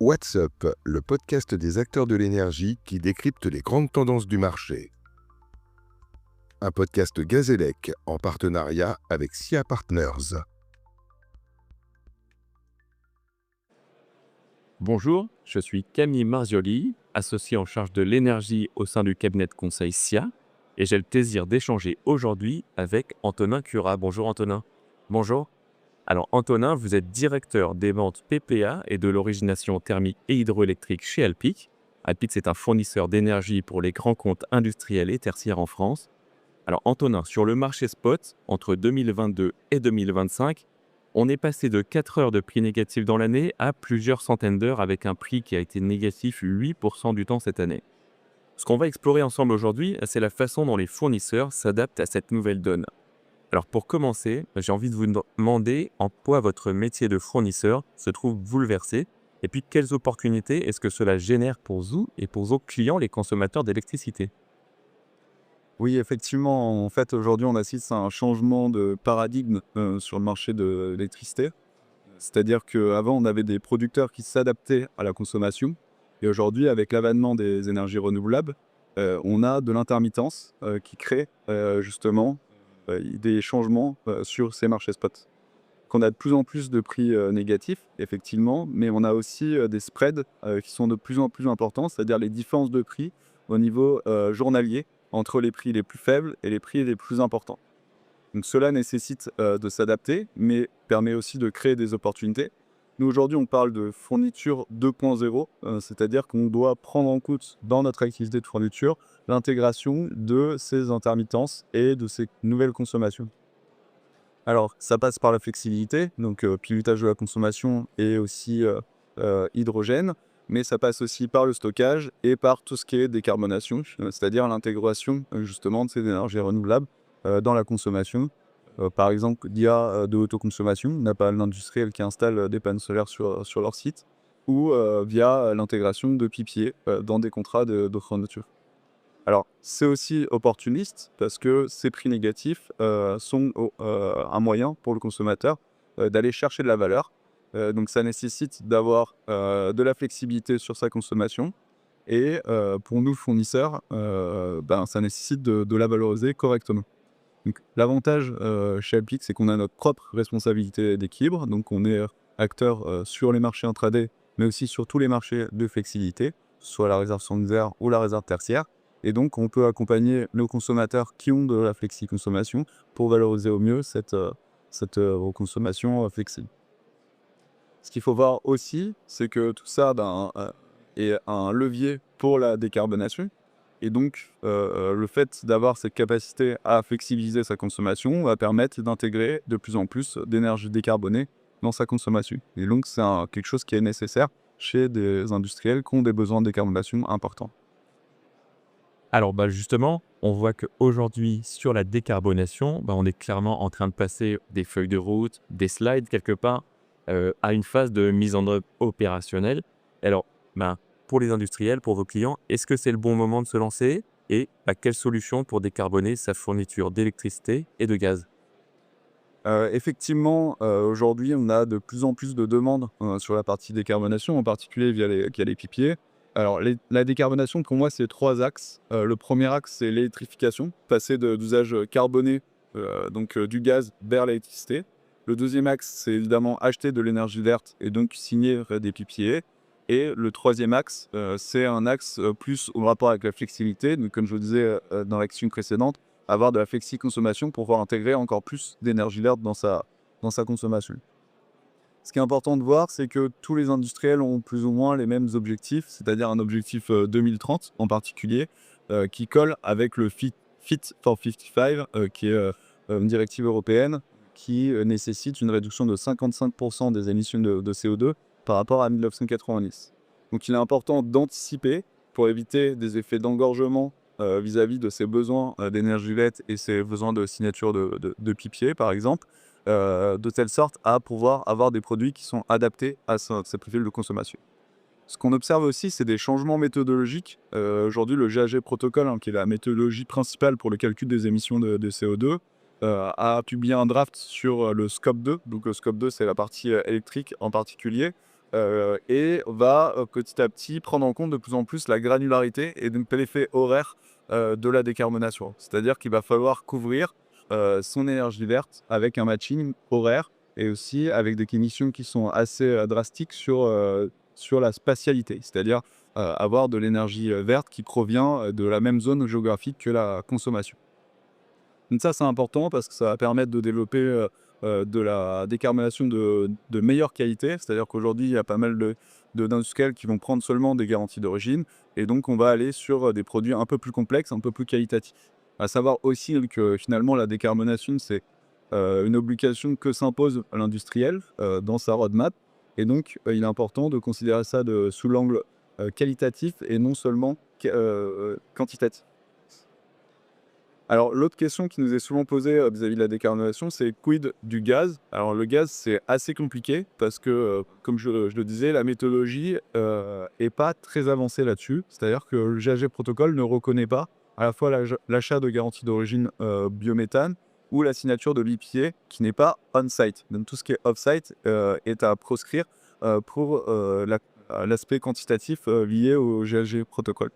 What's Up, le podcast des acteurs de l'énergie qui décrypte les grandes tendances du marché. Un podcast Gazélec en partenariat avec SIA Partners. Bonjour, je suis Camille Marzioli, associé en charge de l'énergie au sein du cabinet de conseil SIA, et j'ai le plaisir d'échanger aujourd'hui avec Antonin Curat. Bonjour Antonin. Bonjour. Alors Antonin, vous êtes directeur des ventes PPA et de l'origination thermique et hydroélectrique chez Alpic. Alpic, c'est un fournisseur d'énergie pour les grands comptes industriels et tertiaires en France. Alors Antonin, sur le marché spot, entre 2022 et 2025, on est passé de 4 heures de prix négatif dans l'année à plusieurs centaines d'heures avec un prix qui a été négatif 8% du temps cette année. Ce qu'on va explorer ensemble aujourd'hui, c'est la façon dont les fournisseurs s'adaptent à cette nouvelle donne. Alors pour commencer, j'ai envie de vous demander en quoi votre métier de fournisseur se trouve bouleversé et puis quelles opportunités est-ce que cela génère pour vous et pour vos clients, les consommateurs d'électricité. Oui, effectivement, en fait, aujourd'hui, on assiste à un changement de paradigme, sur le marché de l'électricité. C'est-à-dire qu'avant, on avait des producteurs qui s'adaptaient à la consommation et aujourd'hui, avec l'avènement des énergies renouvelables, on a de l'intermittence, qui crée, justement, des changements, sur ces marchés spot. Qu'on a de plus en plus de prix, négatifs, effectivement, mais on a aussi, des spreads, qui sont de plus en plus importants, c'est-à-dire les différences de prix au niveau, journalier entre les prix les plus faibles et les prix les plus importants. Donc cela nécessite, de s'adapter, mais permet aussi de créer des opportunités. Nous, aujourd'hui, on parle de fourniture 2.0, c'est-à-dire qu'on doit prendre en compte dans notre activité de fourniture l'intégration de ces intermittences et de ces nouvelles consommations. Alors, ça passe par la flexibilité, donc pilotage de la consommation et aussi hydrogène, mais ça passe aussi par le stockage et par tout ce qui est décarbonation, c'est-à-dire l'intégration justement de ces énergies renouvelables dans la consommation. Par exemple, via de l'autoconsommation, on n'a pas l'industriel qui installe des panneaux solaires sur leur site, ou via l'intégration de pipiers dans des contrats de fourniture. Alors, c'est aussi opportuniste parce que ces prix négatifs, sont un moyen pour le consommateur, d'aller chercher de la valeur. Donc ça nécessite d'avoir, de la flexibilité sur sa consommation et pour nous fournisseurs, ça nécessite de la valoriser correctement. Donc l'avantage, chez Alpiq, c'est qu'on a notre propre responsabilité d'équilibre, donc on est acteur, sur les marchés intraday, mais aussi sur tous les marchés de flexibilité, soit la réserve secondaire ou la réserve tertiaire. Et donc on peut accompagner nos consommateurs qui ont de la flexi-consommation pour valoriser au mieux cette consommation, flexible. Ce qu'il faut voir aussi, c'est que tout ça, est un levier pour la décarbonation et donc le fait d'avoir cette capacité à flexibiliser sa consommation va permettre d'intégrer de plus en plus d'énergie décarbonée dans sa consommation et donc c'est quelque chose qui est nécessaire chez des industriels qui ont des besoins de décarbonation importants. Alors justement, on voit qu'aujourd'hui, sur la décarbonation, on est clairement en train de passer des feuilles de route, des slides quelque part, à une phase de mise en œuvre opérationnelle. Alors, pour les industriels, pour vos clients, est-ce que c'est le bon moment de se lancer? Et quelle solution pour décarboner sa fourniture d'électricité et de gaz? Effectivement, aujourd'hui, on a de plus en plus de demandes, sur la partie décarbonation, en particulier via les pipiers. Alors la décarbonation, pour moi, c'est 3 axes. Le premier axe, c'est l'électrification, passer d'usage carboné, du gaz vers l'électricité. Le deuxième axe, c'est évidemment acheter de l'énergie verte et donc signer, des PPA. Et le troisième axe, c'est un axe, plus au rapport avec la flexibilité. Donc comme je vous disais, dans l'action précédente, avoir de la flexi-consommation pour pouvoir intégrer encore plus d'énergie verte dans sa consommation. Ce qui est important de voir, c'est que tous les industriels ont plus ou moins les mêmes objectifs, c'est-à-dire un objectif 2030 en particulier, qui colle avec le Fit for 55, qui est une directive européenne qui nécessite une réduction de 55% des émissions de CO2 par rapport à 1990. Donc il est important d'anticiper pour éviter des effets d'engorgement vis-à-vis de ses besoins d'énergie verte et ses besoins de signature de pipier, par exemple, de telle sorte à pouvoir avoir des produits qui sont adaptés à ces profils de consommation. Ce qu'on observe aussi, c'est des changements méthodologiques. Aujourd'hui, le GHG Protocol, qui est la méthodologie principale pour le calcul des émissions de CO2, a publié un draft sur le Scope 2. Donc le Scope 2, c'est la partie électrique en particulier, et va petit à petit prendre en compte de plus en plus la granularité et donc l'effet horaire de la décarbonation. C'est-à-dire qu'il va falloir couvrir son énergie verte avec un matching horaire et aussi avec des émissions qui sont assez drastiques sur la spatialité, c'est-à-dire avoir de l'énergie verte qui provient de la même zone géographique que la consommation. Donc ça, c'est important parce que ça va permettre de développer de la décarbonation de meilleure qualité. C'est-à-dire qu'aujourd'hui, il y a pas mal d'industriels qui vont prendre seulement des garanties d'origine. Et donc, on va aller sur des produits un peu plus complexes, un peu plus qualitatifs. À savoir aussi que finalement, la décarbonation, c'est une obligation que s'impose à l'industriel dans sa roadmap. Et donc, il est important de considérer ça sous l'angle qualitatif et non seulement quantitatif. Alors, l'autre question qui nous est souvent posée vis-à-vis de la décarbonation, c'est quid du gaz? Alors, le gaz, c'est assez compliqué parce que, comme je le disais, la méthodologie est pas très avancée là-dessus. C'est-à-dire que le GHG Protocol ne reconnaît pas à la fois l'achat de garantie d'origine biométhane ou la signature de l'EPA qui n'est pas on-site. Donc, tout ce qui est off-site est à proscrire pour l'aspect quantitatif lié au GHG Protocol.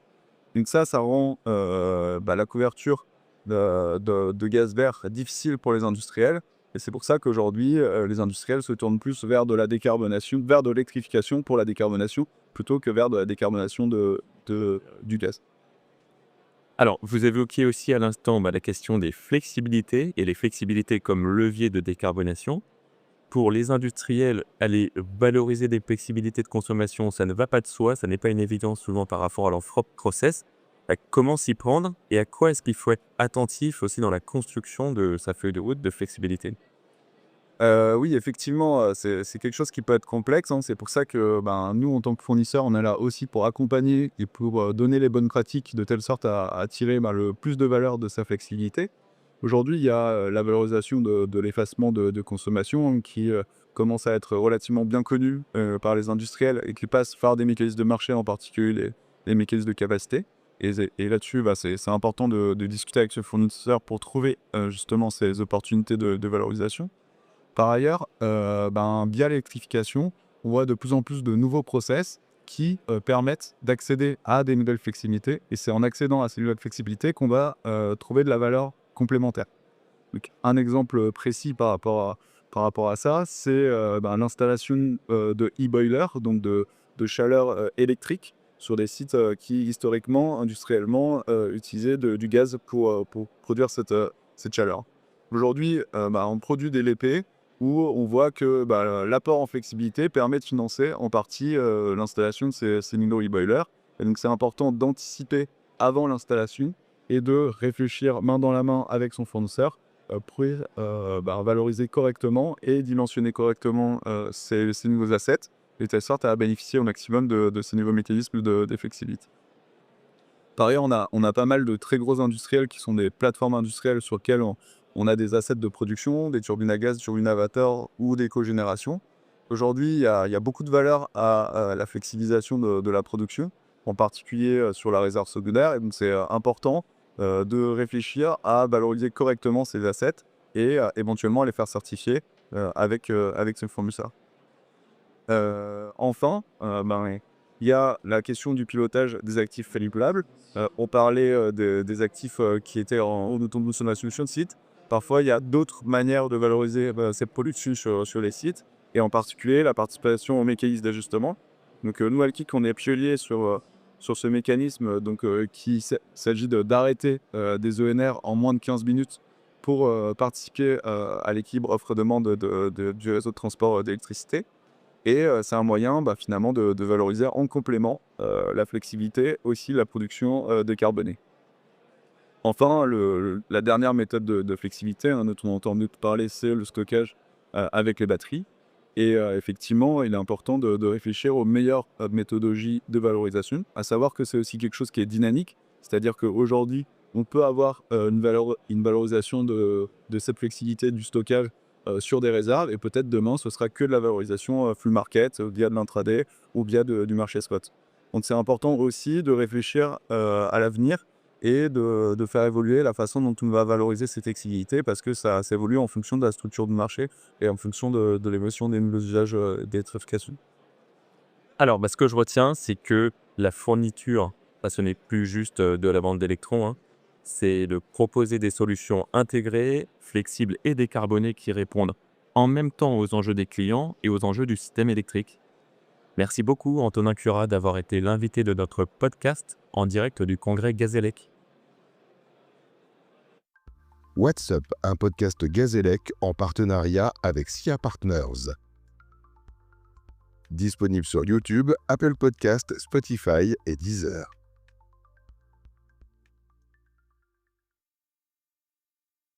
Donc ça rend la couverture de gaz vert difficile pour les industriels. Et c'est pour ça qu'aujourd'hui, les industriels se tournent plus vers de la décarbonation, vers de l'électrification pour la décarbonation, plutôt que vers de la décarbonation du gaz. Alors, vous évoquiez aussi à l'instant la question des flexibilités et les flexibilités comme levier de décarbonation. Pour les industriels, aller valoriser des flexibilités de consommation, ça ne va pas de soi, ça n'est pas une évidence souvent par rapport à leur propre process. Comment s'y prendre et à quoi est-ce qu'il faut être attentif aussi dans la construction de sa feuille de route de flexibilité? Oui, effectivement, c'est quelque chose qui peut être complexe, hein. C'est pour ça que, nous, en tant que fournisseurs, on est là aussi pour accompagner et pour, donner les bonnes pratiques de telle sorte à tirer, le plus de valeur de sa flexibilité. Aujourd'hui, il y a, la valorisation de l'effacement de consommation, hein, qui, commence à être relativement bien connue, par les industriels et qui passe par des mécanismes de marché, en particulier les mécanismes de capacité et là-dessus, c'est important de discuter avec ce fournisseur pour trouver, justement ces opportunités de valorisation. Par ailleurs, via l'électrification, on voit de plus en plus de nouveaux process qui permettent d'accéder à des nouvelles flexibilités. Et c'est en accédant à ces nouvelles flexibilités qu'on va trouver de la valeur complémentaire. Donc, un exemple précis par rapport à ça, c'est l'installation de e-boilers, donc de chaleur électrique, sur des sites qui, historiquement, industriellement, utilisaient du gaz pour produire cette chaleur. Aujourd'hui, on produit des LEP où on voit que l'apport en flexibilité permet de financer en partie l'installation de ces nouveaux e-boilers. Et donc, c'est important d'anticiper avant l'installation et de réfléchir main dans la main avec son fournisseur pour valoriser correctement et dimensionner correctement ces nouveaux assets, de telle sorte à bénéficier au maximum de ces nouveaux mécanismes de flexibilité. Par ailleurs, on a pas mal de très gros industriels qui sont des plateformes industrielles sur lesquelles on a des assets de production, des turbines à gaz, des turbines à vapeur ou des cogénérations. Aujourd'hui, il y a beaucoup de valeur à la flexibilisation de la production, en particulier sur la réserve secondaire. Et donc, c'est important de réfléchir à valoriser correctement ces assets et éventuellement à les faire certifier avec ces fournisseurs. Enfin, il y a la question du pilotage des actifs manipulables. On parlait des actifs qui étaient en autoconsommation sur le site. Parfois, il y a d'autres manières de valoriser cette production sur les sites, et en particulier la participation au mécanisme d'ajustement. Donc, nous, Alkic, on est pionnier sur ce mécanisme, donc, s'agit d'arrêter des ENR en moins de 15 minutes pour participer à l'équilibre offre-demande du réseau de transport d'électricité. Et c'est un moyen finalement de valoriser en complément la flexibilité, aussi la production décarbonée. Enfin, la dernière méthode de flexibilité, dont on a entendu parler, c'est le stockage avec les batteries. Et effectivement, il est important de réfléchir aux meilleures méthodologies de valorisation, à savoir que c'est aussi quelque chose qui est dynamique, c'est-à-dire qu'aujourd'hui, on peut avoir une valorisation de cette flexibilité du stockage sur des réserves, et peut-être demain, ce sera que de la valorisation full market, via de l'intraday ou via du marché spot. Donc c'est important aussi de réfléchir à l'avenir et de faire évoluer la façon dont on va valoriser cette flexibilité, parce que ça évolue en fonction de la structure du marché et en fonction de l'évolution des nouveaux usages d'électrification. Alors, ce que je retiens, c'est que la fourniture, ce n'est plus juste de la vente d'électrons, hein. C'est de proposer des solutions intégrées, flexibles et décarbonées qui répondent en même temps aux enjeux des clients et aux enjeux du système électrique. Merci beaucoup, Antonin Curat, d'avoir été l'invité de notre podcast en direct du congrès Gazélec. What's Up, un podcast Gazélec en partenariat avec SIA Partners. Disponible sur YouTube, Apple Podcasts, Spotify et Deezer.